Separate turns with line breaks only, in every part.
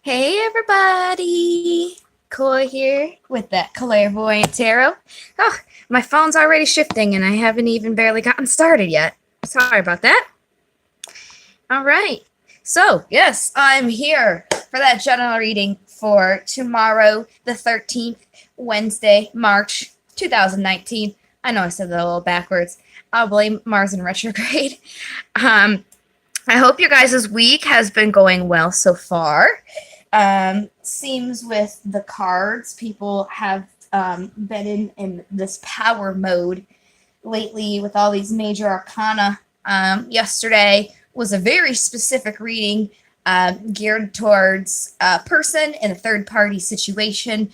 Hey everybody! Koi here with that clairvoyant tarot. Oh, my phone's already shifting and I haven't even barely gotten started yet. Sorry about that. All right. So, yes, I'm here for that general reading for tomorrow, the 13th, Wednesday, March 2019. I know I said that a little backwards. I'll blame Mars in retrograde. Um, I hope your guys' week has been going well so far. Seems with the cards, people have been in this power mode lately with all these major arcana. Yesterday was a very specific reading geared towards a person in a third party situation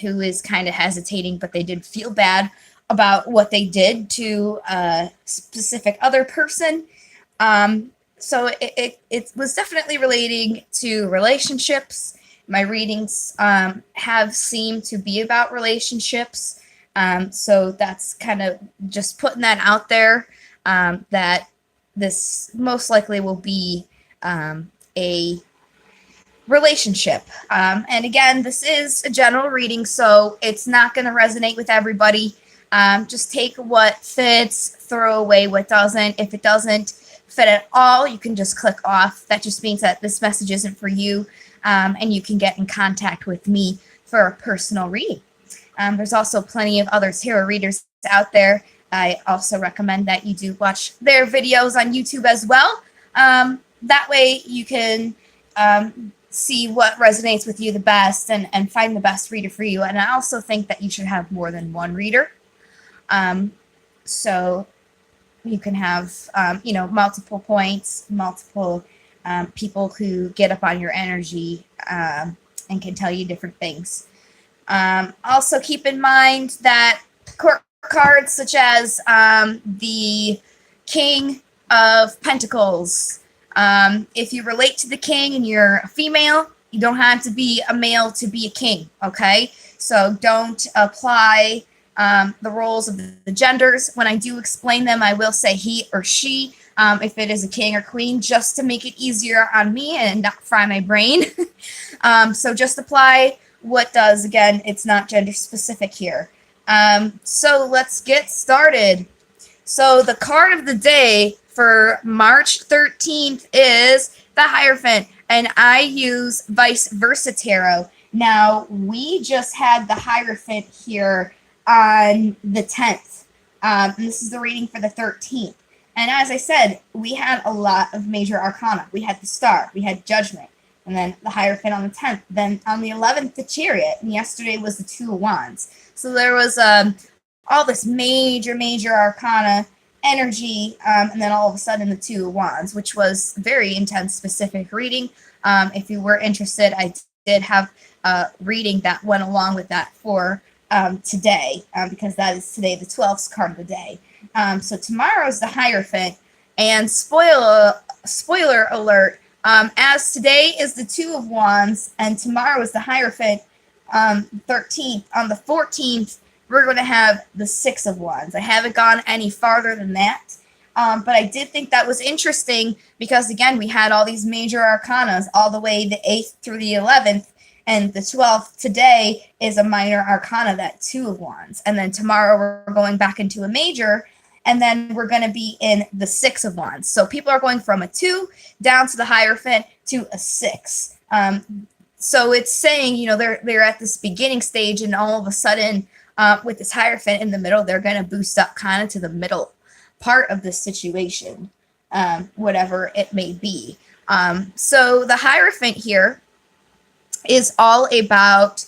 who is kind of hesitating, but they did feel bad about what they did to a specific other person. So it was definitely relating to relationships. My readings have seemed to be about relationships. So that's kind of just putting that out there that this most likely will be a relationship. And again, this is a general reading, so it's not going to resonate with everybody. Just take what fits, throw away what doesn't. If it doesn't fit at all, you can just click off. That just means that this message isn't for you, and you can get in contact with me for a personal reading. There's also plenty of other tarot readers out there. I also recommend that you do watch their videos on YouTube as well. That way you can see what resonates with you the best and find the best reader for you. And I also think that you should have more than one reader. So you can have, multiple points, multiple people who get up on your energy and can tell you different things. Also keep in mind that court cards such as the King of Pentacles, if you relate to the king and you're a female, you don't have to be a male to be a king, okay? So don't apply the roles of the genders. When I do explain them, I will say he or she, if it is a king or queen, just to make it easier on me and not fry my brain. So just apply what does. Again, it's not gender specific here. So let's get started. So the card of the day for March 13th is the Hierophant, and I use Vice Versa Tarot. Now, we just had the Hierophant here on the 10th. And this is the reading for the 13th. And as I said, we had a lot of major arcana. We had the Star, we had Judgment, and then the Hierophant on the 10th. Then on the 11th, the Chariot, and yesterday was the Two of Wands. So there was all this major arcana energy, and then all of a sudden the Two of Wands, which was very intense, specific reading. If you were interested, I did have a reading that went along with that for today, because that is today the 12th card of the day. So tomorrow's the Hierophant, and spoiler alert, as today is the Two of Wands and tomorrow is the Hierophant, 13th, on the 14th, we're going to have the Six of Wands. I haven't gone any farther than that, but I did think that was interesting because, again, we had all these major arcanas all the way the 8th through the 11th, and the 12th today is a minor arcana, that Two of Wands. And then tomorrow we're going back into a major, and then we're going to be in the Six of Wands. So people are going from a 2 down to the Hierophant to a 6. So it's saying, they're at this beginning stage, and all of a sudden, with this Hierophant in the middle, they're going to boost up kind of to the middle part of the situation, whatever it may be. So the Hierophant here is all about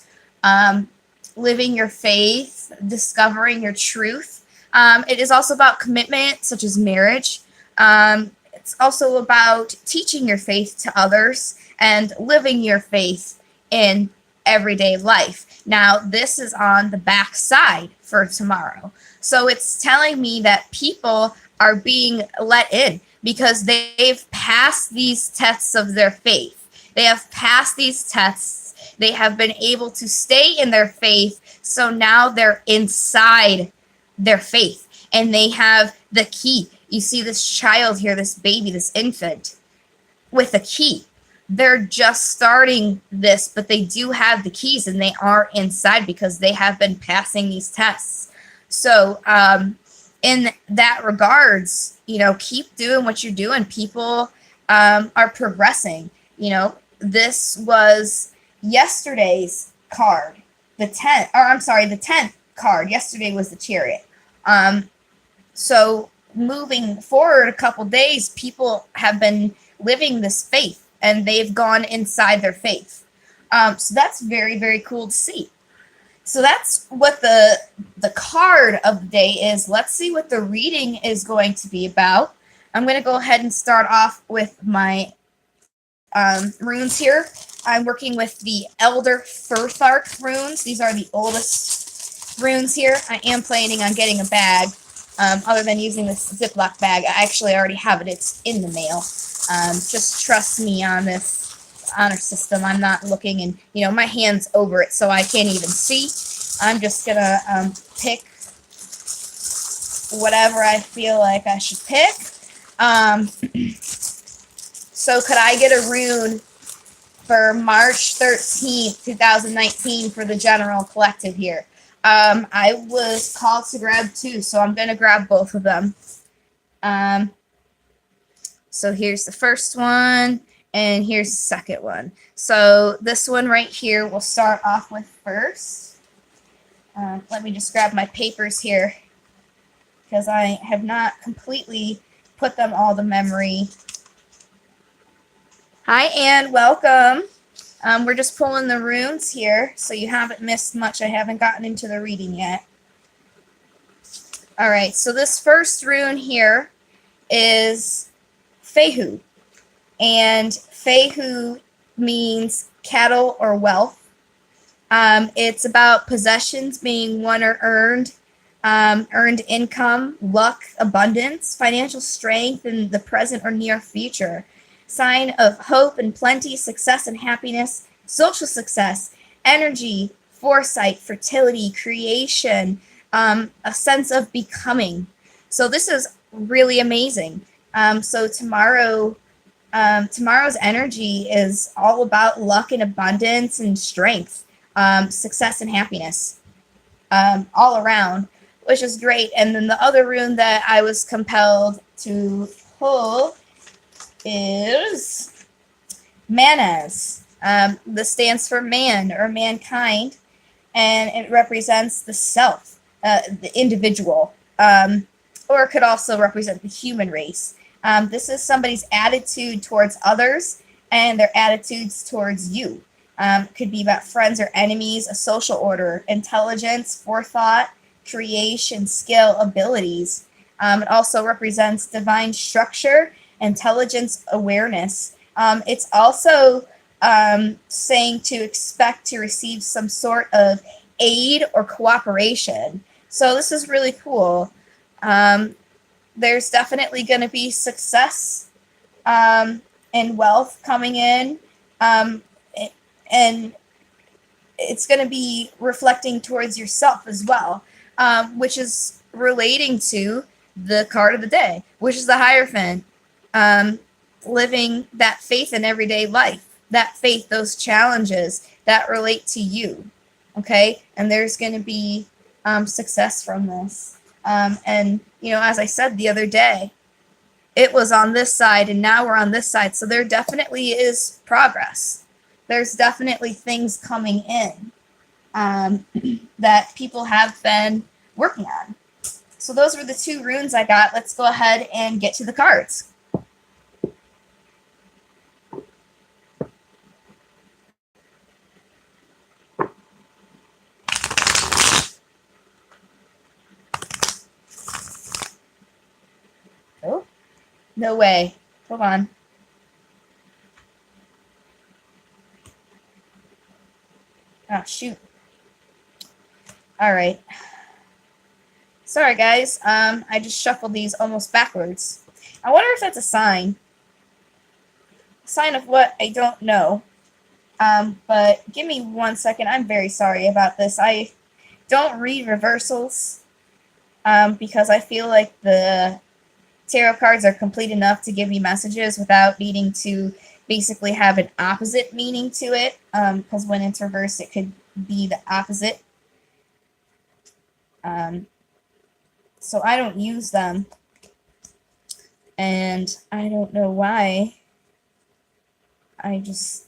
living your faith, discovering your truth. It is also about commitment, such as marriage. It's also about teaching your faith to others and living your faith in everyday life. Now, this is on the back side for tomorrow. So it's telling me that people are being let in because they've passed these tests of their faith. They have passed these tests. They have been able to stay in their faith. So now they're inside their faith and they have the key. You see this child here, this baby, this infant with a key. they're just starting this, but they do have the keys and they are inside because they have been passing these tests. So, in that regards, keep doing what you're doing. People are progressing. This was yesterday's card, the 10th card. Yesterday was the Chariot. So moving forward a couple days, people have been living this faith and they've gone inside their faith. So that's very, very cool to see. So that's what the card of the day is. Let's see what the reading is going to be about. I'm going to go ahead and start off with my runes here. I'm working with the Elder Furthark runes. These are the oldest runes here. I am planning on getting a bag. Other than using this Ziploc bag, I actually already have it. It's in the mail. Just trust me on this honor system. I'm not looking, and my hand's over it, so I can't even see. I'm just gonna pick whatever I feel like I should pick. So could I get a rune for March 13th, 2019 for the general collective here? I was called to grab 2, so I'm going to grab both of them. So here's the first one, and here's the second one. So this one right here we'll start off with first. Let me just grab my papers here, because I have not completely put them all to memory. Hi, Anne. Welcome. We're just pulling the runes here, so you haven't missed much. I haven't gotten into the reading yet. All right, so this first rune here is Fehu, and Fehu means cattle or wealth. It's about possessions being won or earned, earned income, luck, abundance, financial strength in the present or near future. Sign of hope and plenty, success and happiness, social success, energy, foresight, fertility, creation, a sense of becoming. So this is really amazing. So tomorrow's energy is all about luck and abundance and strength, success and happiness, all around, which is great. And then the other rune that I was compelled to pull is Manas. This stands for man or mankind, and it represents the self, the individual, or it could also represent the human race. This is somebody's attitude towards others and their attitudes towards you. Could be about friends or enemies, a social order, intelligence, forethought, creation, skill, abilities. It also represents divine structure, intelligence, awareness. It's also saying to expect to receive some sort of aid or cooperation. So this is really cool. There's definitely going to be success and wealth coming in, and it's going to be reflecting towards yourself as well, which is relating to the card of the day, which is the Hierophant. Living that faith in everyday life, that faith, those challenges that relate to you, okay? And there's going to be success from this. And, as I said the other day, it was on this side and now we're on this side. So there definitely is progress. There's definitely things coming in that people have been working on. So those were the 2 runes I got. Let's go ahead and get to the cards. Oh, no way. Hold on. Oh, shoot. All right. Sorry, guys. I just shuffled these almost backwards. I wonder if that's a sign. A sign of what? I don't know. But give me 1 second. I'm very sorry about this. I don't read reversals because I feel like the tarot cards are complete enough to give me messages without needing to basically have an opposite meaning to it, because when it's reversed, it could be the opposite. So I don't use them, and I don't know why. I just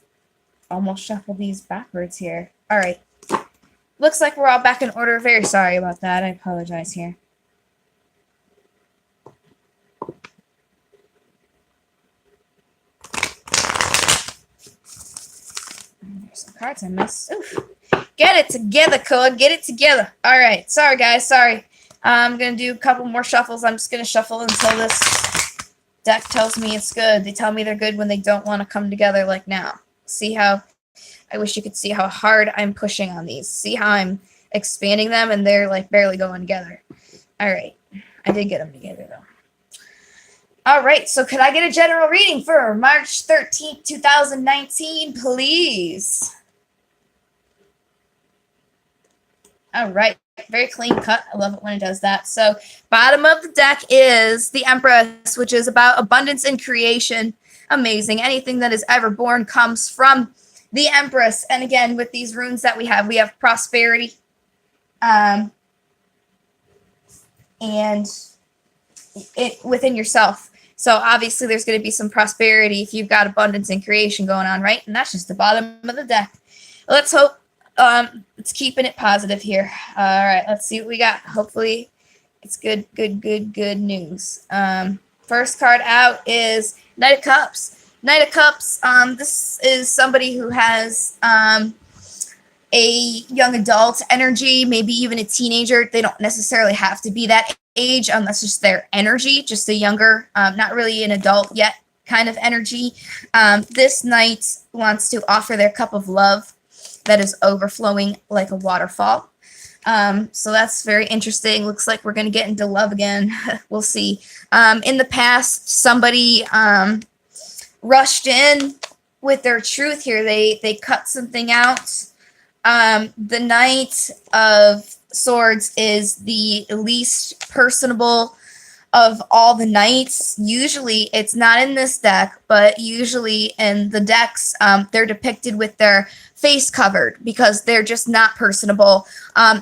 almost shuffled these backwards here. All right. Looks like we're all back in order. Very sorry about that. I apologize here. There's some cards I missed. Oof. Get it together, Code. Get it together. All right. Sorry, guys. Sorry. I'm going to do a couple more shuffles. I'm just going to shuffle until this deck tells me it's good. They tell me they're good when they don't want to come together like now. See how... I wish you could see how hard I'm pushing on these. See how I'm expanding them and they're like barely going together. All right. I did get them together though. All right. So could I get a general reading for March 13th, 2019, please? All right. Very clean cut. I love it when it does that. So bottom of the deck is the Empress, which is about abundance and creation. Amazing. Anything that is ever born comes from the Empress. And again, with these runes that we have prosperity. And it within yourself. So obviously there's going to be some prosperity if you've got abundance and creation going on, right? And that's just the bottom of the deck. Let's hope it's keeping it positive here. All right, let's see what we got. Hopefully it's good news. First card out is Knight of Cups. Knight of Cups, this is somebody who has a young adult energy, maybe even a teenager. They don't necessarily have to be that age, that's just their energy, just a younger, not really an adult yet kind of energy. This knight wants to offer their cup of love that is overflowing like a waterfall. So that's very interesting. Looks like we're going to get into love again. We'll see. In the past, somebody rushed in with their truth here. They cut something out. The Knight of Swords is the least personable of all the knights. Usually, it's not in this deck, but usually in the decks, they're depicted with their face covered because they're just not personable.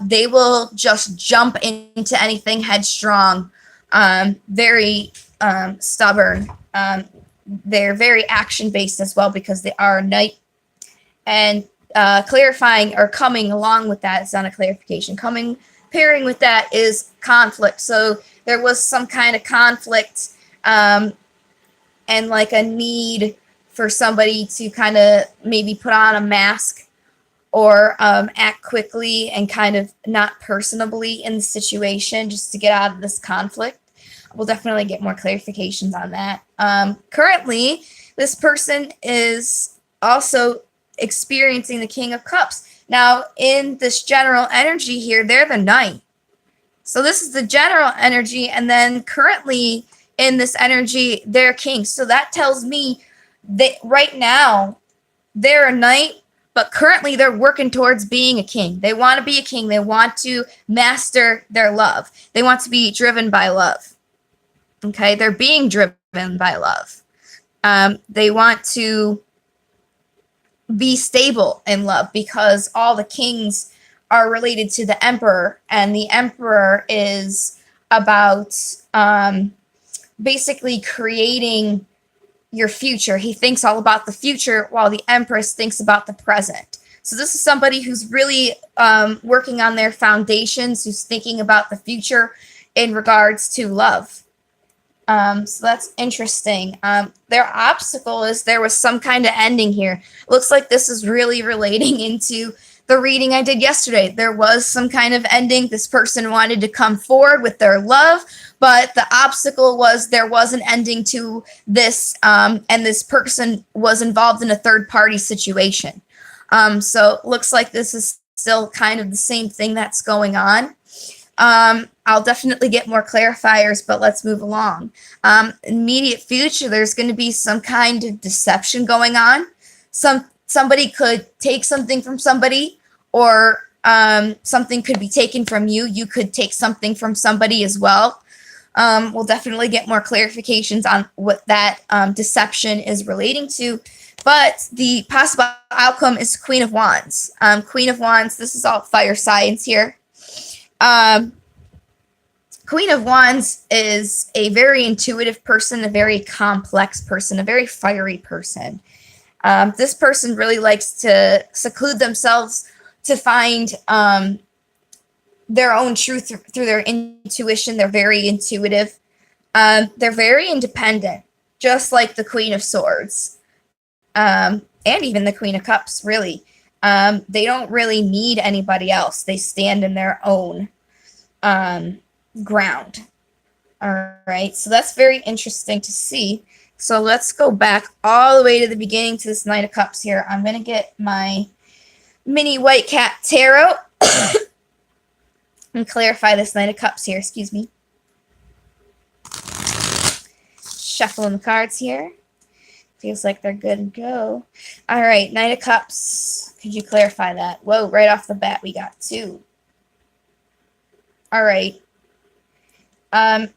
They will just jump into anything headstrong, very stubborn. They're very action-based as well because they are a knight. And clarifying or coming along with that, it's not a clarification, pairing with that is conflict. So there was some kind of conflict and like a need for somebody to kind of maybe put on a mask or act quickly and kind of not personably in the situation just to get out of this conflict. We'll definitely get more clarifications on that. Currently, this person is also experiencing the King of Cups. Now, in this general energy here, they're the Knight. So this is the general energy, and then currently in this energy, they're King. So that tells me that right now, they're a Knight, but currently they're working towards being a king. They want to be a king. They want to master their love. They want to be driven by love. Okay, they're being driven by love. They want to be stable in love because all the kings are related to the emperor, and the emperor is about basically creating your future. He thinks all about the future while the empress thinks about the present. So this is somebody who's really working on their foundations, who's thinking about the future in regards to love. So that's interesting. Their obstacle is there was some kind of ending here. Looks like this is really relating into the reading I did yesterday. There was some kind of ending. This person wanted to come forward with their love, but the obstacle was there was an ending to this, and this person was involved in a third-party situation. So it looks like this is still kind of the same thing that's going on. I'll definitely get more clarifiers, but let's move along. Immediate future, there's going to be some kind of deception going on. Somebody could take something from somebody, or something could be taken from you. You could take something from somebody as well. We'll definitely get more clarifications on what that deception is relating to. But the possible outcome is Queen of Wands. Queen of Wands, this is all fire science here. Queen of Wands is a very intuitive person, a very complex person, a very fiery person. This person really likes to seclude themselves to find their own truth through their intuition. They're very intuitive. They're very independent, just like the Queen of Swords, and even the Queen of Cups, really. They don't really need anybody else. They stand in their own ground. All right, so that's very interesting to see. So let's go back all the way to the beginning to this Knight of Cups here. I'm going to get my mini white cat tarot and clarify this Knight of Cups here. Excuse me. Shuffling the cards here. Feels like they're good to go. All right, Knight of Cups. Could you clarify that? Whoa, right off the bat, we got 2. All right.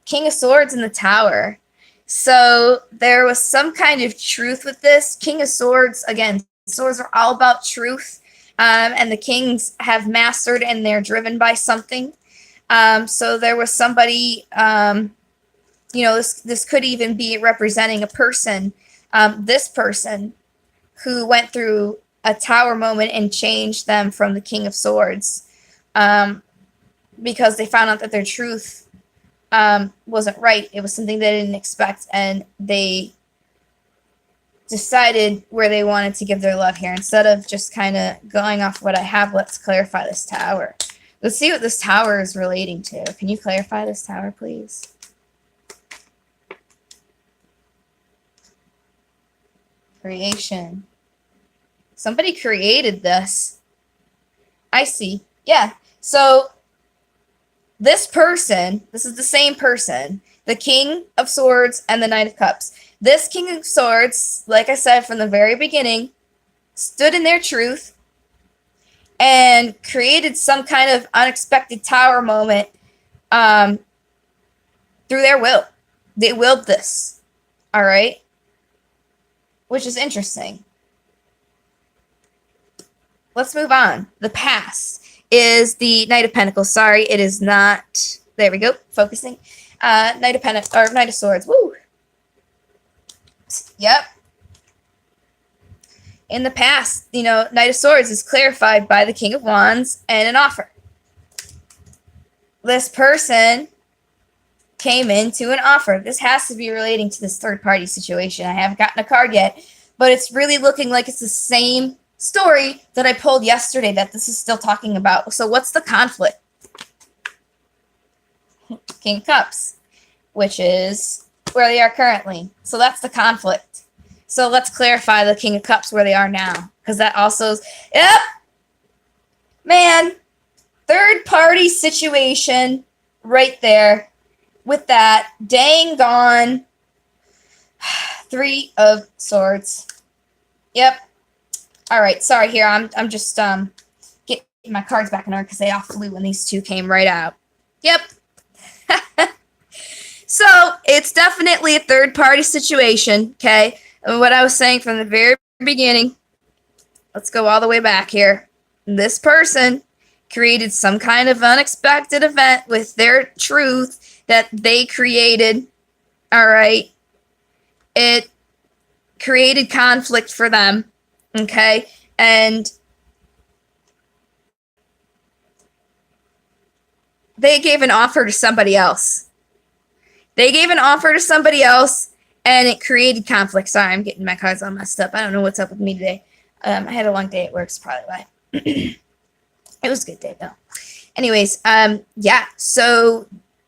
King of Swords in the Tower. So there was some kind of truth with this. King of Swords, again, swords are all about truth. And the kings have mastered and they're driven by something. So there was somebody, this could even be representing a person, this person who went through a tower moment and changed them from the King of Swords because they found out that their truth wasn't right. It was something they didn't expect, and they decided where they wanted to give their love here. Instead of just kind of going off what I have, let's clarify this tower. Let's see what this tower is relating to. Can you clarify this tower, please? Creation. Somebody created this. I see. Yeah. So this person, this is the same person, the King of Swords and the Knight of Cups. This King of Swords, like I said from the very beginning, stood in their truth and created some kind of unexpected tower moment through their will. They willed this. All right? Which is interesting. Let's move on. The past is the Knight of Pentacles. Sorry, it is not. There we go. Focusing. Knight of Pentacles, or Knight of Swords. Woo. Yep. In the past, Knight of Swords is clarified by the King of Wands and an offer. This person came into an offer. This has to be relating to this third-party situation. I haven't gotten a card yet, but it's really looking like it's the same story that I pulled yesterday that this is still talking about. So what's the conflict? King of Cups, which is where they are currently. So that's the conflict. So let's clarify the King of Cups where they are now, because that also is, yep, man, third party situation right there with that. Dang gone. 3 of Swords. Yep. All right, sorry here. I'm just getting my cards back in order because they all flew when these 2 came right out. Yep. So it's definitely a third-party situation, okay? And what I was saying from the very beginning, let's go all the way back here. This person created some kind of unexpected event with their truth that they created, all right? It created conflict for them, okay? And they gave an offer to somebody else. They gave an offer to somebody else, and it created conflict. Sorry, I'm getting my cards all messed up. I don't know what's up with me today. I had a long day at work, it's probably why. It was a good day, though. Anyways, yeah, so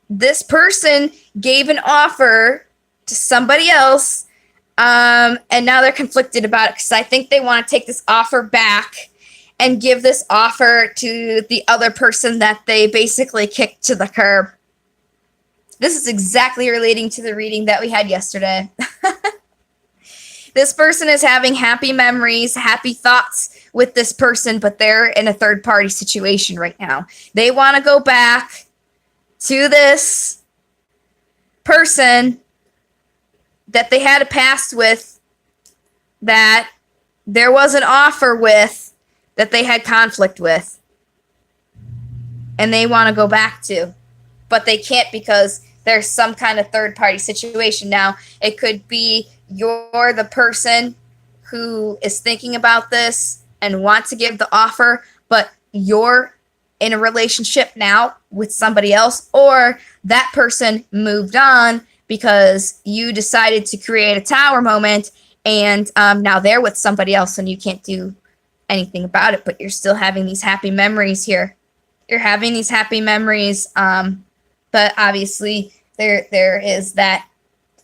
this person gave an offer to somebody else, and now they're conflicted about it because I think they want to take this offer back and give this offer to the other person that they basically kicked to the curb. This is exactly relating to the reading that we had yesterday. This person is having happy memories, happy thoughts with this person, but they're in a third-party situation right now. They want to go back to this person that they had a past with that there was an offer with that they had conflict with, and they want to go back to, but they can't because there's some kind of third party situation. Now, it could be you're the person who is thinking about this and want to give the offer, but you're in a relationship now with somebody else, or that person moved on because you decided to create a tower moment, and now they're with somebody else and you can't do anything about it, but you're still having these happy memories here. You're having these happy memories, but obviously there is that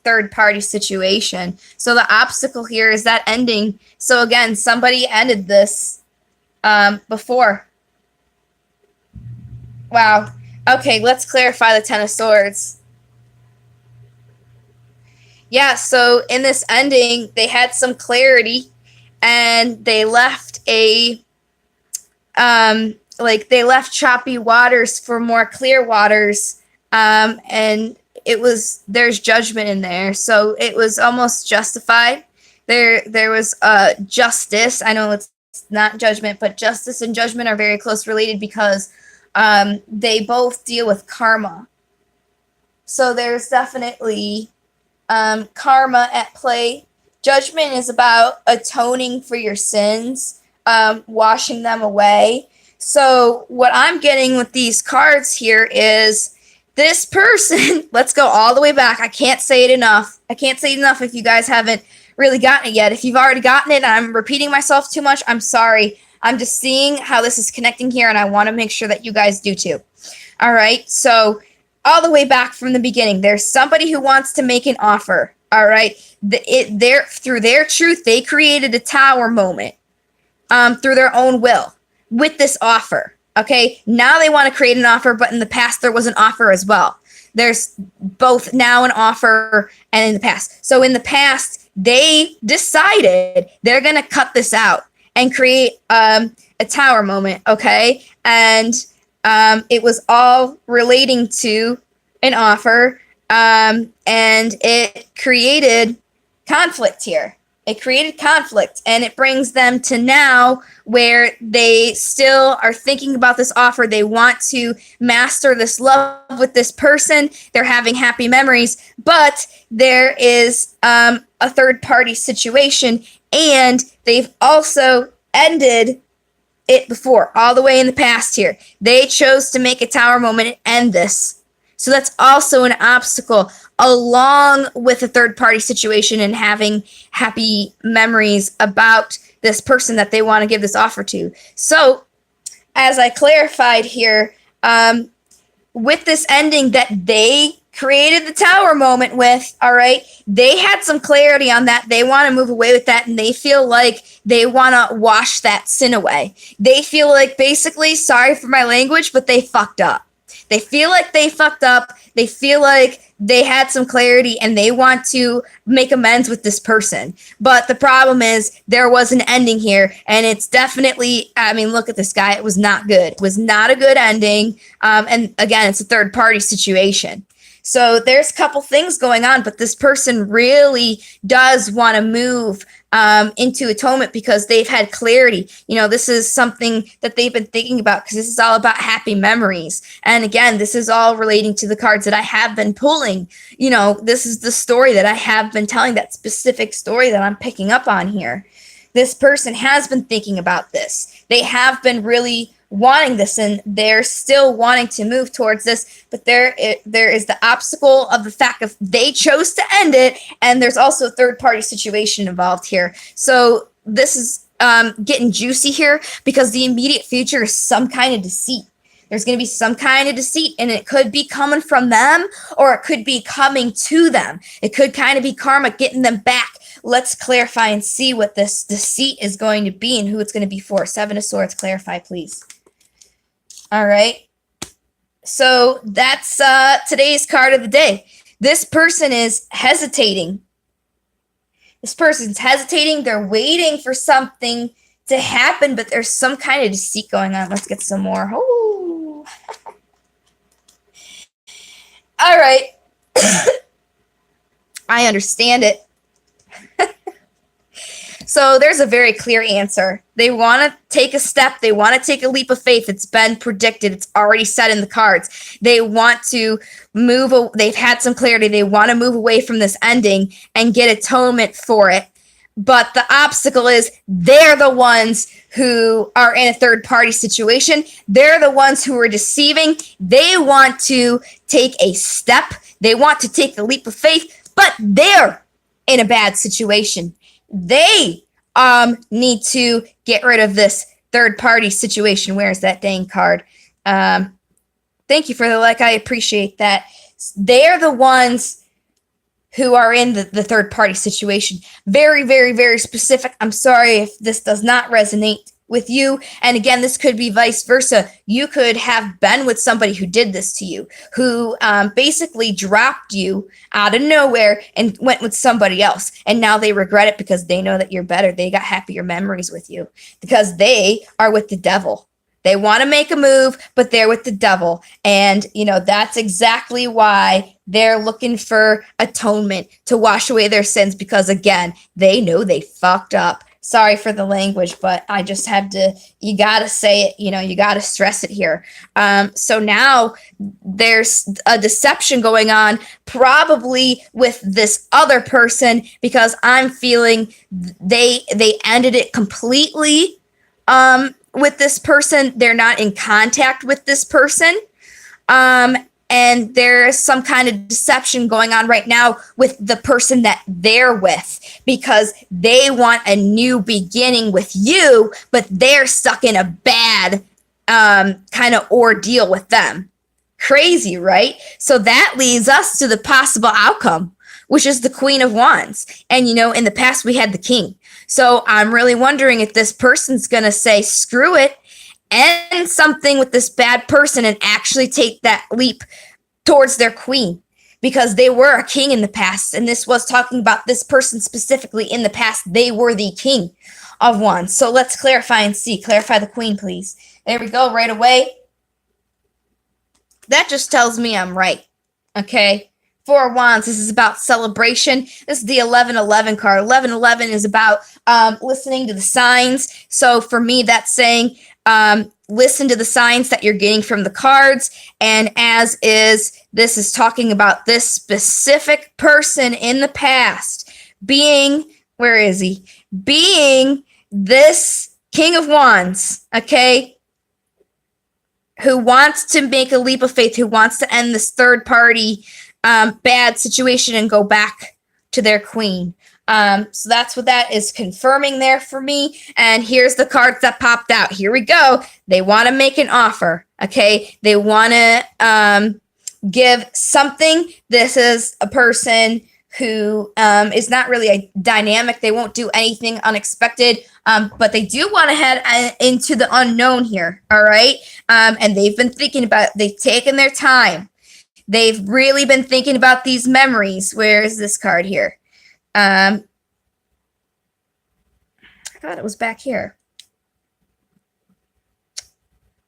third party situation. So the obstacle here is that ending. So again, somebody ended this before. Wow. Okay, let's clarify the Ten of Swords. Yeah, so in this ending, they had some clarity, and they left they left choppy waters for more clear waters, and there's judgment in there, so it was almost justified. There was justice. I know it's not judgment, but justice and judgment are very close related because they both deal with karma. So there's definitely karma at play. Judgment is about atoning for your sins, washing them away. So what I'm getting with these cards here is this person, let's go all the way back. I can't say it enough. I can't say it enough if you guys haven't really gotten it yet. If you've already gotten it and I'm repeating myself too much, I'm sorry. I'm just seeing how this is connecting here, and I want to make sure that you guys do too. All right, so all the way back from the beginning, there's somebody who wants to make an offer. All right, through their truth, they created a tower moment through their own will with this offer. Okay, now they want to create an offer, but in the past there was an offer as well. There's both now an offer and in the past. So in the past, they decided they're going to cut this out and create a tower moment, okay? And it was all relating to an offer, and it created conflict here. It created conflict, and it brings them to now where they still are thinking about this offer. They want to master this love with this person. They're having happy memories, but there is a third party situation, and they've also ended it before, all the way in the past here. They chose to make a tower moment and end this. So that's also an obstacle, along with a third party situation and having happy memories about this person that they want to give this offer to. So, as I clarified here, with this ending that they created the tower moment with, all right, they had some clarity on that. They want to move away with that, and they feel like they want to wash that sin away. They feel like, basically, sorry for my language, but they fucked up. They feel like they fucked up. They feel like they had some clarity, and they want to make amends with this person. But the problem is there was an ending here, and it's definitely, I mean, look at this guy. It was not good. It was not a good ending. And again, it's a third party situation. So there's a couple things going on, but this person really does want to move into atonement because they've had clarity. You know, this is something that they've been thinking about because this is all about happy memories. And again, this is all relating to the cards that I have been pulling. You know, this is the story that I have been telling, that specific story that I'm picking up on here. This person has been thinking about this. They have been really wanting this, and they're still wanting to move towards this, but there is the obstacle of the fact that they chose to end it, and there's also a third party situation involved here. So this is getting juicy here because the immediate future is some kind of deceit. There's going to be some kind of deceit, and it could be coming from them, or it could be coming to them. It could kind of be karma getting them back. Let's clarify and see what this deceit is going to be and who it's going to be for. Seven of Swords, clarify, please. All right. So that's today's card of the day. This person is hesitating. This person's hesitating. They're waiting for something to happen, but there's some kind of deceit going on. Let's get some more. Oh. All right. I understand it. So there's a very clear answer. They want to take a step. They want to take a leap of faith. It's been predicted. It's already set in the cards. They want to move. They've had some clarity. They want to move away from this ending and get atonement for it. But the obstacle is they're the ones who are in a third party situation. They're the ones who are deceiving. They want to take a step. They want to take the leap of faith, but they're in a bad situation. They need to get rid of this third party situation. Where's that dang card? Thank you for the like. I appreciate that. They're the ones who are in the third party situation. Very, very, very specific. I'm sorry if this does not resonate with you. And again, this could be vice versa. You could have been with somebody who did this to you, who basically dropped you out of nowhere and went with somebody else. And now they regret it because they know that you're better. They got happier memories with you because they are with the devil. They want to make a move, but they're with the devil. And, you know, that's exactly why they're looking for atonement to wash away their sins because, again, they know they fucked up. Sorry for the language, but I just have to, you got to say it, you know, you got to stress it here. So now there's a deception going on, probably with this other person, because I'm feeling they ended it completely with this person. They're not in contact with this person. And there's some kind of deception going on right now with the person that they're with because they want a new beginning with you, but they're stuck in a bad kind of ordeal with them. Crazy, right? So that leads us to the possible outcome, which is the Queen of Wands. And, you know, in the past, we had the King. So I'm really wondering if this person's going to say, screw it, end something with this bad person and actually take that leap towards their queen, because they were a king in the past. And this was talking about this person specifically in the past. They were the King of Wands. So let's clarify and see. Clarify the queen, please. There we go, right away. That just tells me I'm right. Okay. Four of Wands, this is about celebration. This is the 1111 card. 1111 is about listening to the signs. So for me, that's saying listen to the signs that you're getting from the cards. And as is, this is talking about this specific person in the past being, where is he? Being this King of Wands, okay? Who wants to make a leap of faith, who wants to end this third party bad situation and go back to their queen. So that's what that is confirming there for me. And here's the cards that popped out. Here we go. They want to make an offer. Okay. They want to give something. This is a person who is not really a dynamic. They won't do anything unexpected. But they do want to head into the unknown here. All right. And they've been thinking about it. They've taken their time. They've really been thinking about these memories. Where is this card here? I thought it was back here.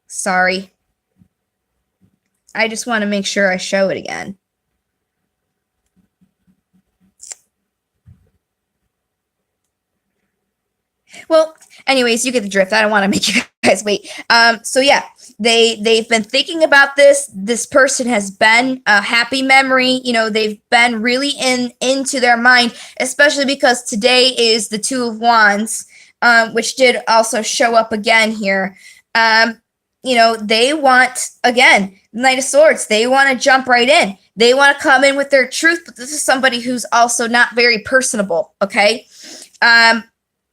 Sorry. I just want to make sure I show it again. Well, anyways, you get the drift. I don't want to make you guys wait. So yeah, they've been thinking about this. This person has been a happy memory. You know, they've been really into their mind, especially because today is the Two of Wands, which did also show up again here. You know, they want, again, Knight of Swords. They want to jump right in. They want to come in with their truth, but this is somebody who's also not very personable, okay?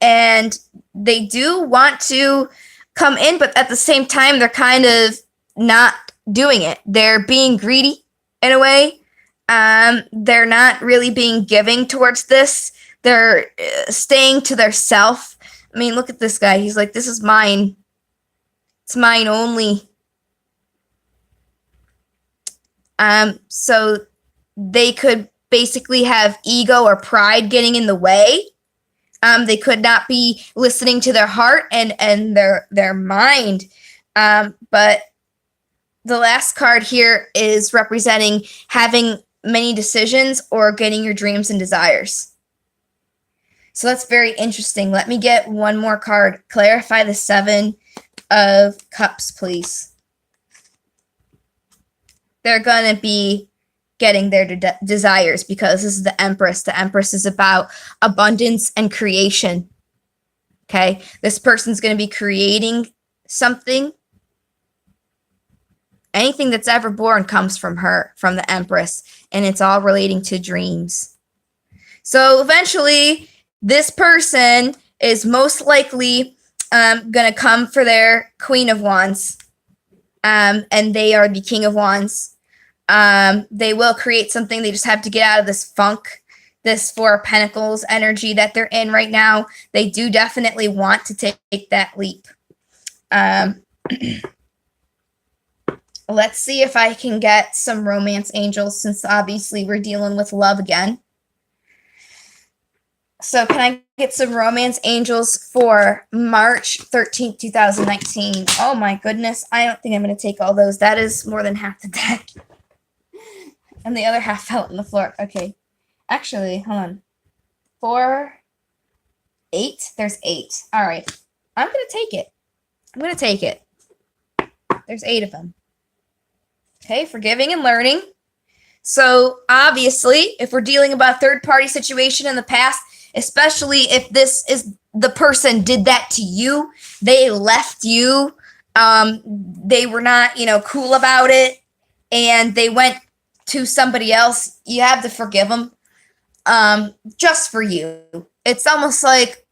And they do want to come in, but at the same time, they're kind of not doing it. They're being greedy in a way. They're not really being giving towards this. They're staying to their self. I mean, look at this guy. He's like, this is mine. It's mine only. So they could basically have ego or pride getting in the way. They could not be listening to their heart and their mind. But the last card here is representing having many decisions or getting your dreams and desires. So that's very interesting. Let me get one more card. Clarify the Seven of Cups, please. They're going to be getting their desires because this is the Empress. The Empress is about abundance and creation. Okay? This person's going to be creating something. Anything that's ever born comes from her, from the Empress, and it's all relating to dreams. So eventually, this person is most likely going to come for their Queen of Wands, and they are the King of Wands. They will create something. They just have to get out of this funk, this Four of Pentacles energy that they're in right now. They do definitely want to take that leap. Let's see if I can get some romance angels, since obviously we're dealing with love again. So can I get some romance angels for March 13th, 2019? Oh my goodness. I don't think I'm going to take all those. That is more than half the deck. And the other half fell on the floor. Okay. Actually, hold on. 4, 8. There's 8. All right. I'm going to take it. I'm going to take it. There's 8 of them. Okay, forgiving and learning. So obviously, if we're dealing about a third-party situation in the past, especially if this is the person did that to you, they left you, they were not, cool about it, and they went to somebody else, you have to forgive them, just for you. It's almost like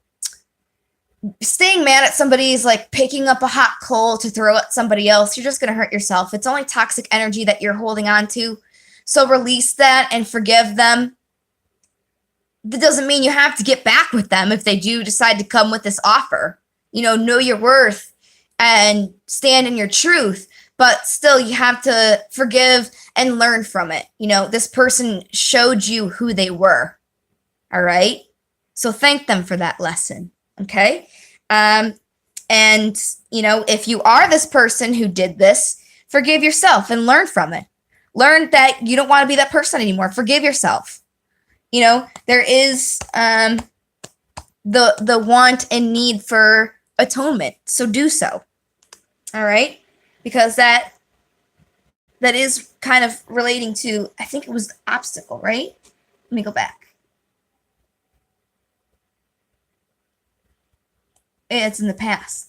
staying mad at somebody is like picking up a hot coal to throw at somebody else. You're just going to hurt yourself. It's only toxic energy that you're holding on to. So release that and forgive them. That doesn't mean you have to get back with them if they do decide to come with this offer. Know your worth and stand in your truth. But still, you have to forgive and learn from it. This person showed you who they were. All right? So thank them for that lesson. Okay? And, if you are this person who did this, forgive yourself and learn from it. Learn that you don't want to be that person anymore. Forgive yourself. There is the want and need for atonement. So do so. All right? Because that is kind of relating to, I think it was the obstacle, right? Let me go back. It's in the past.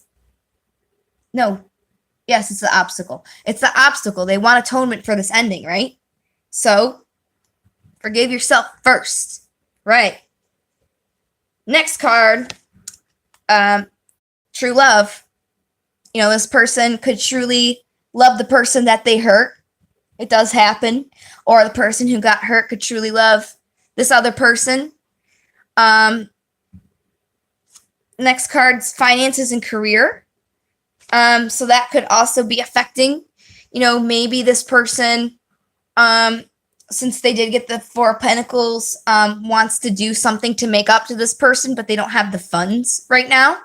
No. Yes, it's the obstacle. It's the obstacle. They want atonement for this ending, right? So, forgive yourself first. Right. Next card. True love. This person could truly love the person that they hurt. It does happen. Or the person who got hurt could truly love this other person. Next card's finances and career. So that could also be affecting, maybe this person, since they did get the Four of Pentacles, wants to do something to make up to this person, but they don't have the funds right now.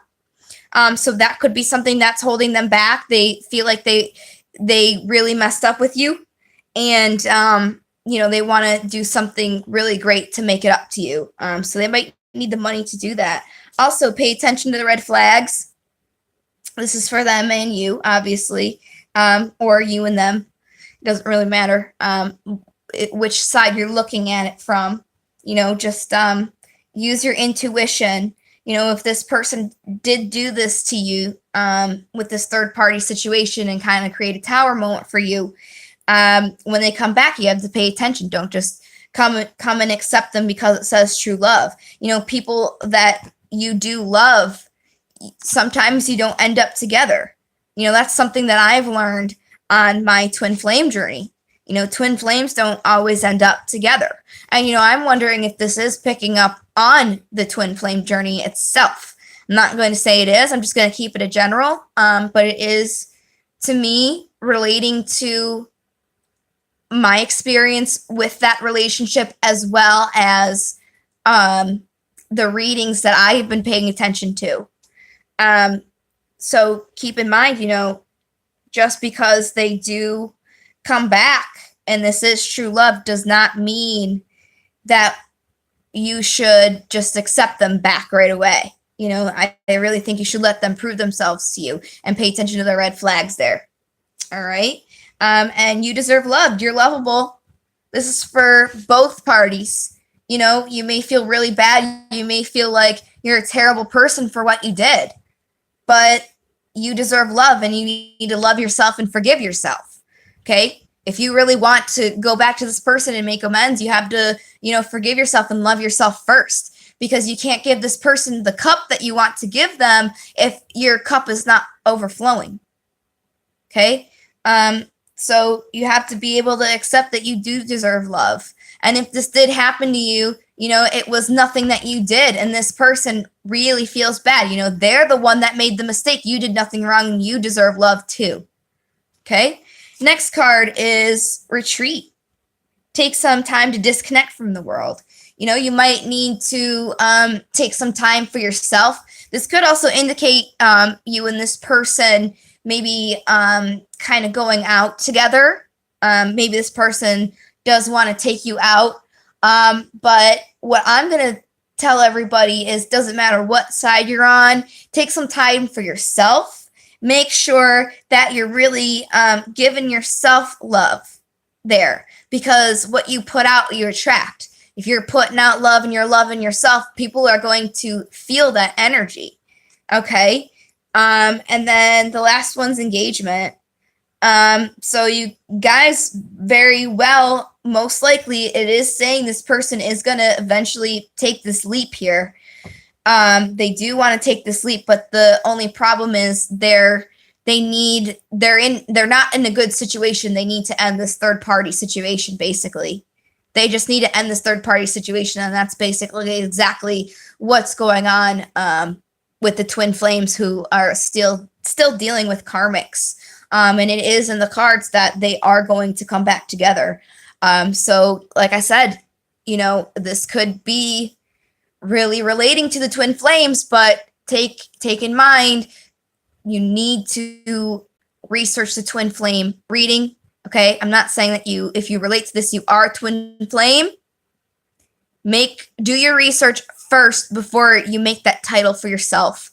So that could be something that's holding them back. They feel like they really messed up with you, and they want to do something really great to make it up to you. So they might need the money to do that. Also, pay attention to the red flags. This is for them and you, obviously, or you and them. It doesn't really matter which side you're looking at it from. Just use your intuition. If this person did do this to you with this third-party situation and kind of create a tower moment for you, when they come back, you have to pay attention. Don't just come and accept them because it says true love. People that you do love, sometimes you don't end up together. That's something that I've learned on my twin flame journey. Twin flames don't always end up together. And, I'm wondering if this is picking up on the twin flame journey itself. I'm not going to say it is. I'm just going to keep it a general. But it is, to me, relating to my experience with that relationship, as well as the readings that I have been paying attention to. So keep in mind, just because they do come back and this is true love does not mean that you should just accept them back right away. You know, I really think you should let them prove themselves to you and pay attention to the red flags there. All right. And you deserve love. You're lovable. This is for both parties. You know, you may feel really bad. You may feel like you're a terrible person for what you did, but you deserve love and you need to love yourself and forgive yourself. Okay. If you really want to go back to this person and make amends, you have to, you know, forgive yourself and love yourself first, because you can't give this person the cup that you want to give them if your cup is not overflowing. Okay. So you have to be able to accept that you do deserve love. And if this did happen to you, you know, it was nothing that you did, and this person really feels bad. You know, they're the one that made the mistake. You did nothing wrong, and you deserve love too. Okay? Next card is retreat. Take some time to disconnect from the world. You know, you might need to take some time for yourself. This could also indicate you and this person maybe kind of going out together. Maybe this person does want to take you out. But what I'm going to tell everybody is, doesn't matter what side you're on, take some time for yourself. Make sure that you're really giving yourself love there, because what you put out, you attract. If you're putting out love and you're loving yourself, people are going to feel that energy. Okay. And then the last one's engagement. So you guys very well, most likely it is saying this person is going to eventually take this leap here. They do want to take this leap, but the only problem is they're not in a good situation. They need to end this third party situation, basically. They just need to end this third party situation, and that's basically exactly what's going on with the twin flames, who are still dealing with karmics. And it is in the cards that they are going to come back together. So like I said, you know, this could be really relating to the twin flames, but take in mind, you need to research the twin flame reading. Okay. I'm not saying that if you relate to this, you are a twin flame. Do your research first before you make that title for yourself.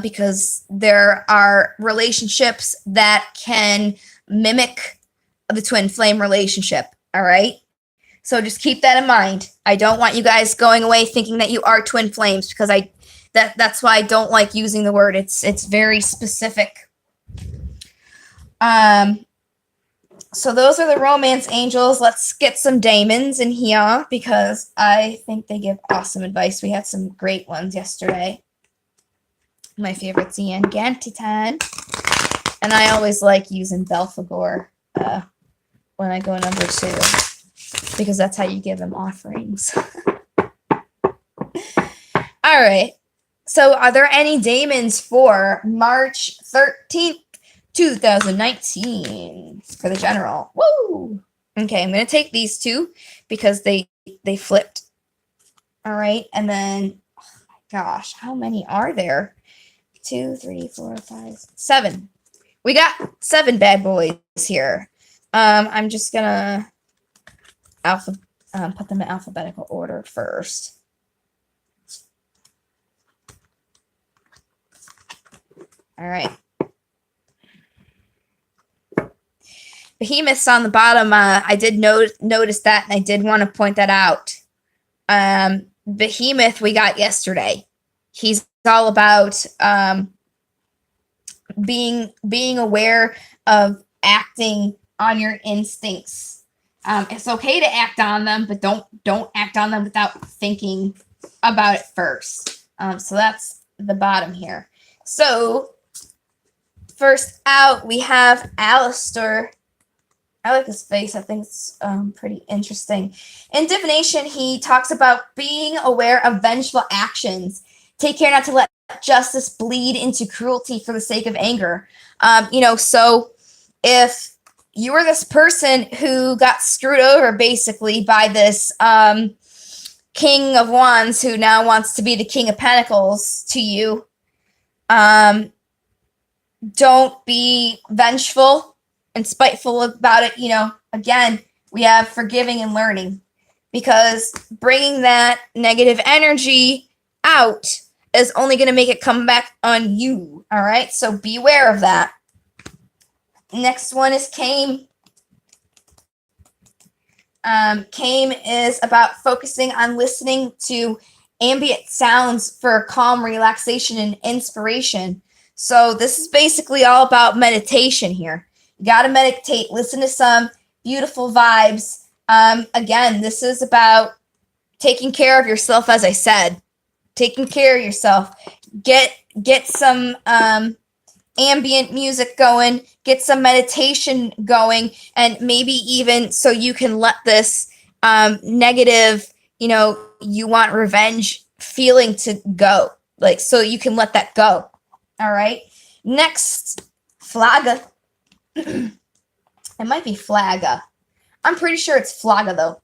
Because there are relationships that can mimic the twin flame relationship. All right. So just keep that in mind. I don't want you guys going away thinking that you are twin flames, because that's why I don't like using the word. It's very specific. So those are the romance angels. Let's get some Damons in here, because I think they give awesome advice. We had some great ones yesterday. My favorite's Ian Gantitan. And I always like using Belphegor when I go number 2, because that's how you give them offerings. All right. So are there any Damons for March 13th, 2019 for the general? Woo! Okay, I'm going to take these two because they flipped. All right. And then, oh my gosh, how many are there? 2, 3, 4, 5, 7. We got 7 bad boys here. I'm just gonna put them in alphabetical order first. All right. Behemoth's on the bottom. I did notice that, and I did want to point that out. Behemoth we got yesterday. He's all about being aware of acting on your instincts. It's okay to act on them, but don't act on them without thinking about it first. So that's the bottom here. So first out, we have Alistair. I like his face. I think it's pretty interesting. In divination, he talks about being aware of vengeful actions. Take care not to let justice bleed into cruelty for the sake of anger. So if you were this person who got screwed over basically by this King of Wands, who now wants to be the King of Pentacles to you, don't be vengeful and spiteful about it. Again, we have forgiving and learning. because bringing that negative energy out is only going to make it come back on you. All right, so beware of that. Next one is Came. Came is about focusing on listening to ambient sounds for calm, relaxation, and inspiration. So this is basically all about meditation here. You got to meditate, listen to some beautiful vibes. Again, this is about taking care of yourself, as I said. Taking care of yourself. Get some ambient music going, get some meditation going, and maybe even so you can let this negative, you want revenge feeling to go. Like, so you can let that go. All right. Next, Flaga. It might be Flaga. I'm pretty sure it's Flaga, though.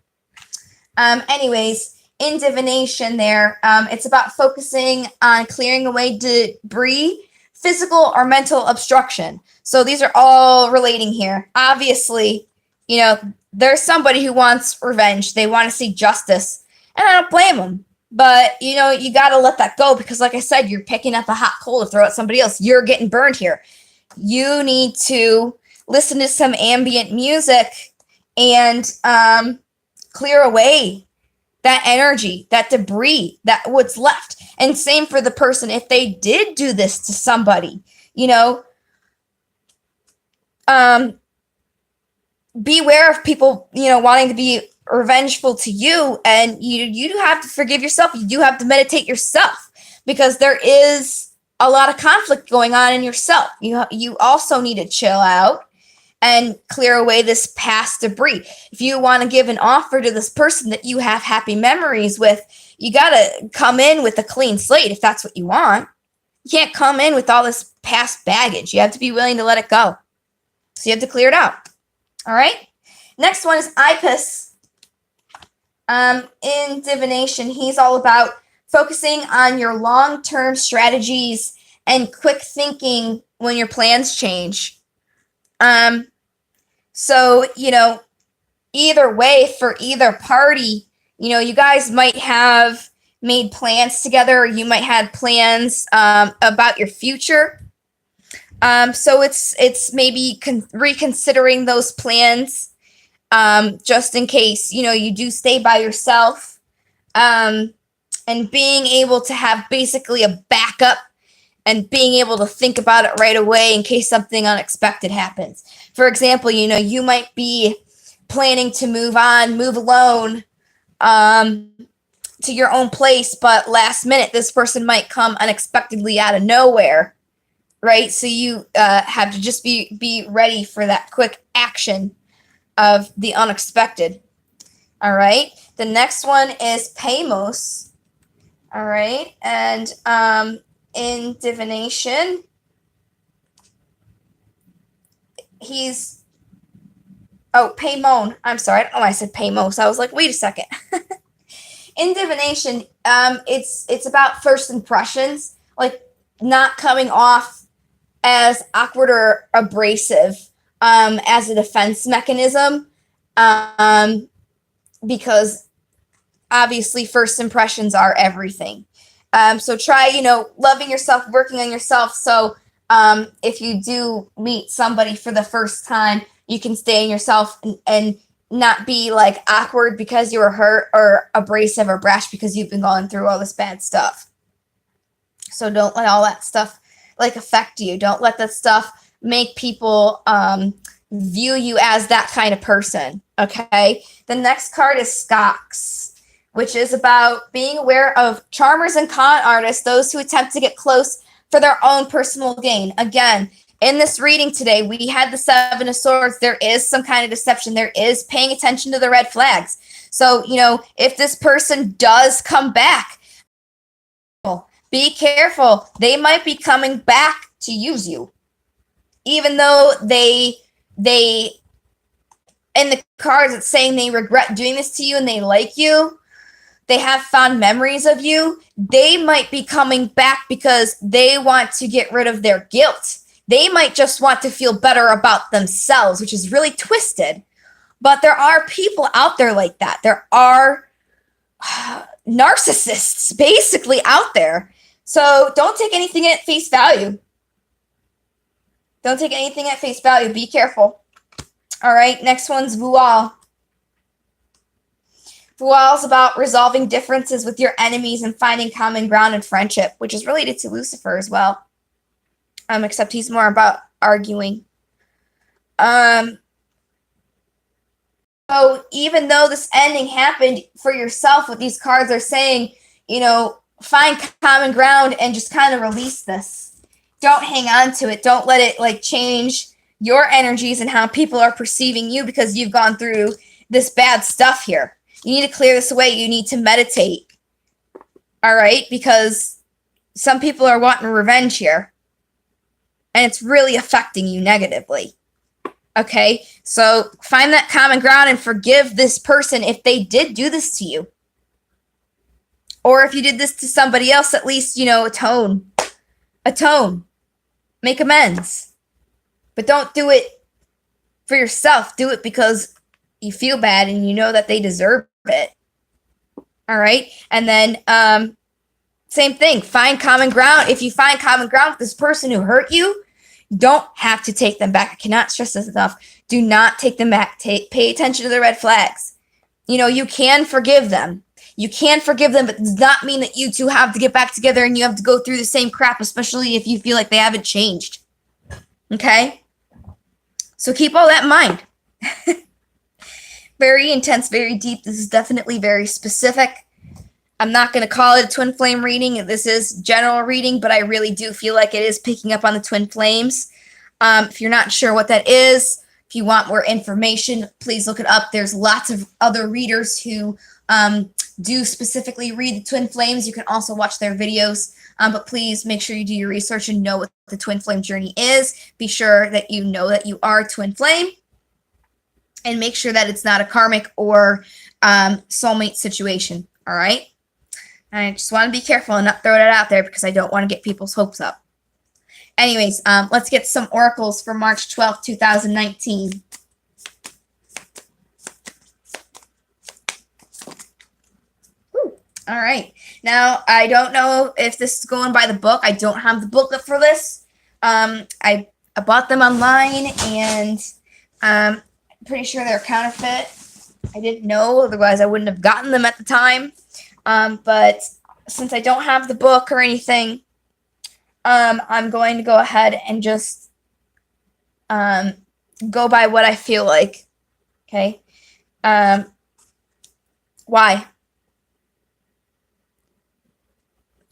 Anyways, in divination there, it's about focusing on clearing away debris, physical or mental obstruction. So these are all relating here. Obviously, there's somebody who wants revenge. They want to see justice. And I don't blame them. But, you got to let that go because, like I said, you're picking up a hot coal to throw at somebody else. You're getting burned here. You need to listen to some ambient music and clear away that energy, that debris, that what's left. And same for the person. If they did do this to somebody, beware of people, wanting to be revengeful to you. And you do have to forgive yourself. You do have to meditate yourself because there is a lot of conflict going on in yourself. You also need to chill out and clear away this past debris. If you want to give an offer to this person that you have happy memories with, you got to come in with a clean slate if that's what you want. You can't come in with all this past baggage. You have to be willing to let it go. So you have to clear it out. All right? Next one is Ipus. In divination, he's all about focusing on your long-term strategies and quick thinking when your plans change. So, either way for either party, you guys might have made plans together, or you might have plans about your future. So it's maybe reconsidering those plans just in case, you do stay by yourself, and being able to have basically a backup and being able to think about it right away in case something unexpected happens. For example, you might be planning to move alone to your own place, but last minute, this person might come unexpectedly out of nowhere, right? So you have to just be ready for that quick action of the unexpected. All right. The next one is Paimos. All right. And in divination, he's Paimon. I'm sorry. I don't know why I said Paimos. I was like, wait a second. In divination, it's about first impressions, like not coming off as awkward or abrasive as a defense mechanism, because obviously first impressions are everything. So try, loving yourself, working on yourself. So if you do meet somebody for the first time, you can stay in yourself and not be like awkward because you were hurt or abrasive or brash because you've been going through all this bad stuff. So don't let all that stuff affect you. Don't let that stuff make people view you as that kind of person. Okay. The next card is Skox, which is about being aware of charmers and con artists, those who attempt to get close for their own personal gain. Again, in this reading today, we had the Seven of Swords. There is some kind of deception. There is paying attention to the red flags. So, if this person does come back, be careful. They might be coming back to use you. Even though they in the cards, it's saying they regret doing this to you and they like you. They have fond memories of you. They might be coming back because they want to get rid of their guilt. They might just want to feel better about themselves, which is really twisted. But there are people out there like that. There are narcissists basically out there. So don't take anything at face value. Don't take anything at face value. Be careful. All right, next one's Vual. Vual is about resolving differences with your enemies and finding common ground in friendship, which is related to Lucifer as well. Except he's more about arguing. So even though this ending happened for yourself, what these cards are saying, you know, find common ground and just kind of release this. Don't hang on to it. Don't let it like change your energies and how people are perceiving you because you've gone through this bad stuff here. You need to clear this away. You need to meditate. All right? Because some people are wanting revenge here. And it's really affecting you negatively. Okay? So find that common ground and forgive this person if they did do this to you. Or if you did this to somebody else, at least, you know, atone. Atone. Make amends. But don't do it for yourself. Do it because you feel bad and you know that they deserve it. All right? And then same thing. Find common ground. If you find common ground with this person who hurt you, you don't have to take them back. I cannot stress this enough. Do not take them back. Pay attention to the red flags. You know, you can forgive them. You can forgive them, but it does not mean that you two have to get back together and you have to go through the same crap, especially if you feel like they haven't changed. Okay? So keep all that in mind. Very intense, very deep. This is definitely very specific. I'm not going to call it a twin flame reading. This is general reading, but I really do feel like it is picking up on the twin flames. If you're not sure what that is, if you want more information, please look it up. There's lots of other readers who do specifically read the twin flames. You can also watch their videos, but please make sure you do your research and know what the twin flame journey is. Be sure that you know that you are a twin flame, and make sure that it's not a karmic or soulmate situation. All right? I just want to be careful and not throw that out there because I don't want to get people's hopes up. Anyways, let's get some oracles for March 12th, 2019. Whew. All right. Now, I don't know if this is going by the book. I don't have the booklet for this. I bought them online, and I'm pretty sure they're counterfeit. I didn't know, otherwise I wouldn't have gotten them at the time. But since I don't have the book or anything, I'm going to go ahead and just go by what I feel like. Okay? Why?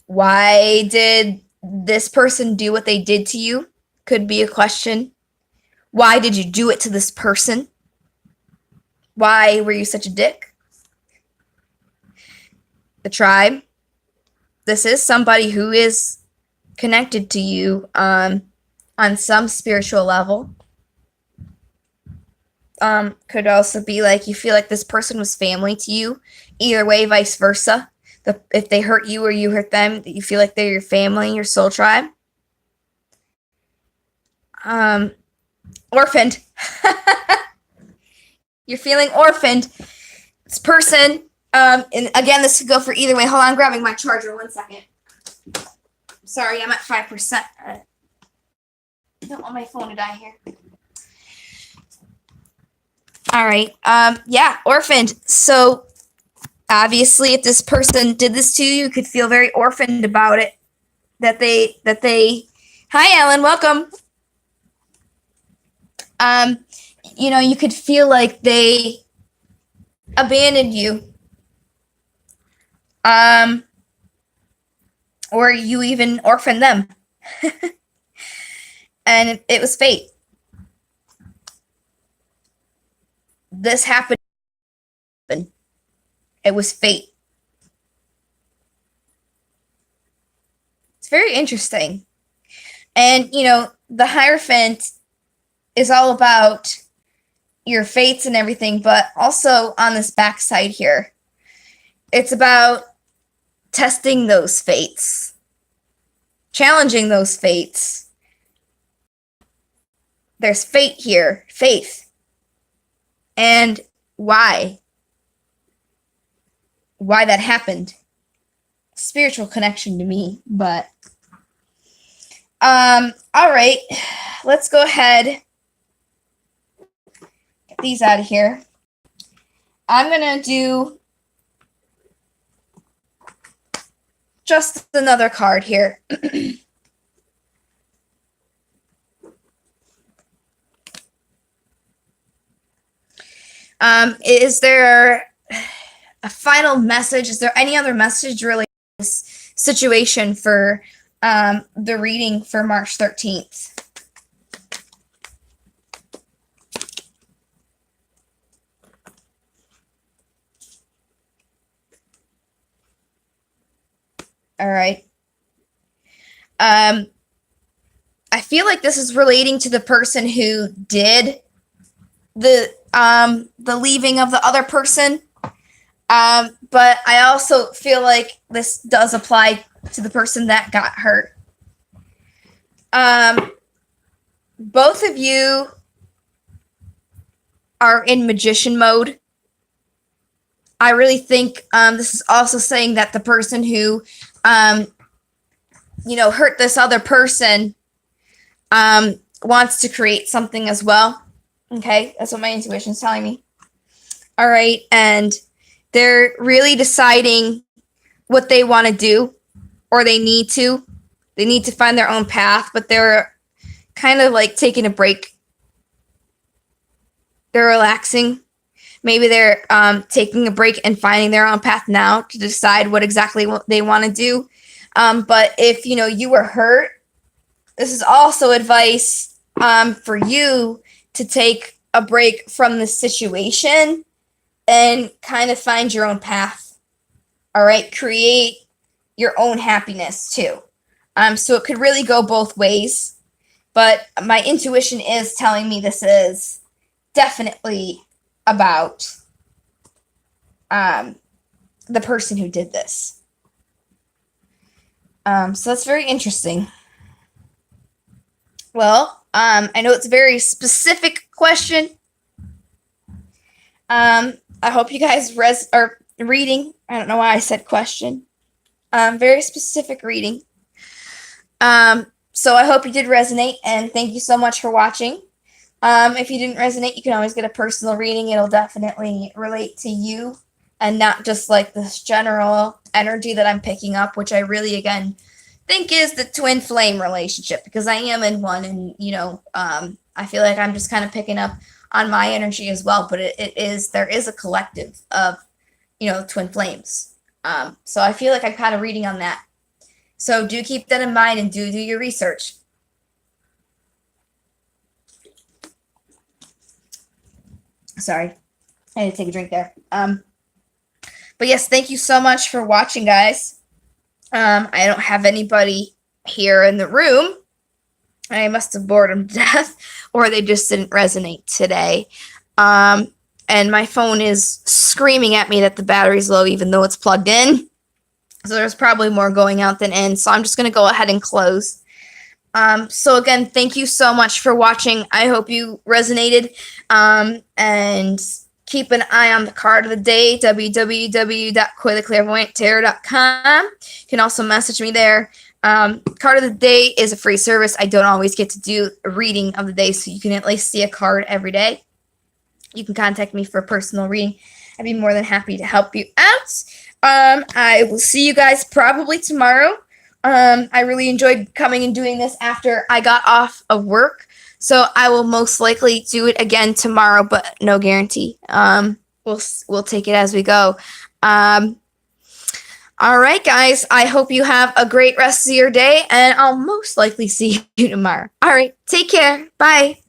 Why did this person do what they did to you? Could be a question. Why did you do it to this person? Why were you such a dick? The tribe. This is somebody who is connected to you on some spiritual level. Could also be like you feel like this person was family to you. Either way, vice versa. If they hurt you or you hurt them, you feel like they're your family, your soul tribe. Orphaned. You're feeling orphaned. This person, and again, this could go for either way. Hold on, I'm grabbing my charger. 1 second. Sorry, I'm at 5%. I don't want my phone to die here. All right. Yeah, orphaned. So obviously, if this person did this to you, you could feel very orphaned about it. That they. Hi, Ellen. Welcome. You know, you could feel like they abandoned you. Or you even orphaned them. And it was fate. This happened. It was fate. It's very interesting. And, you know, the Hierophant is all about your fates and everything, but also on this backside here, it's about testing those fates, challenging those fates. There's fate here, faith. and why that happened. Spiritual connection to me, but all right, let's go ahead, get these out of here. I'm gonna do just another card here. Is there a final message? Is there any other message related to this situation for the reading for March 13th? All right. I feel like this is relating to the person who did the leaving of the other person. But I also feel like this does apply to the person that got hurt. Both of you are in magician mode. I really think this is also saying that the person who, hurt this other person wants to create something as well. Okay, that's what my intuition is telling me. All right, and they're really deciding what they want to do, or they need to. They need to find their own path, but they're kind of like taking a break. They're relaxing. Maybe they're taking a break and finding their own path now to decide what exactly they want to do. But if, you were hurt, this is also advice for you to take a break from the situation and kind of find your own path. All right, create your own happiness too. So it could really go both ways, but my intuition is telling me this is definitely about the person who did this. So that's very interesting. Well, I know it's a very specific question. I hope you guys are reading. I don't know why I said question. Very specific reading. So I hope you did resonate, and thank you so much for watching. If you didn't resonate, you can always get a personal reading. It'll definitely relate to you and not just like this general energy that I'm picking up, which I really, again, think is the twin flame relationship, because I am in one, and, I feel like I'm just kind of picking up on my energy as well, but there is a collective of, twin flames. So I feel like I'm kind of reading on that. So do keep that in mind and do your research. Sorry, I had to take a drink there. But yes, thank you so much for watching, guys. I don't have anybody here in the room. I must have bored them to death, or they just didn't resonate today. And my phone is screaming at me that the battery's low, even though it's plugged in. So there's probably more going out than in. So I'm just going to go ahead and close. So again, thank you so much for watching. I hope you resonated. And keep an eye on the card of the day, www.koytheclairvoyanttarot.com. You can also message me there. Card of the day is a free service. I don't always get to do a reading of the day, so you can at least see a card every day. You can contact me for a personal reading. I'd be more than happy to help you out. I will see you guys probably tomorrow. I really enjoyed coming and doing this after I got off of work. So I will most likely do it again tomorrow, but no guarantee. We'll take it as we go. All right, guys. I hope you have a great rest of your day, and I'll most likely see you tomorrow. All right. Take care. Bye.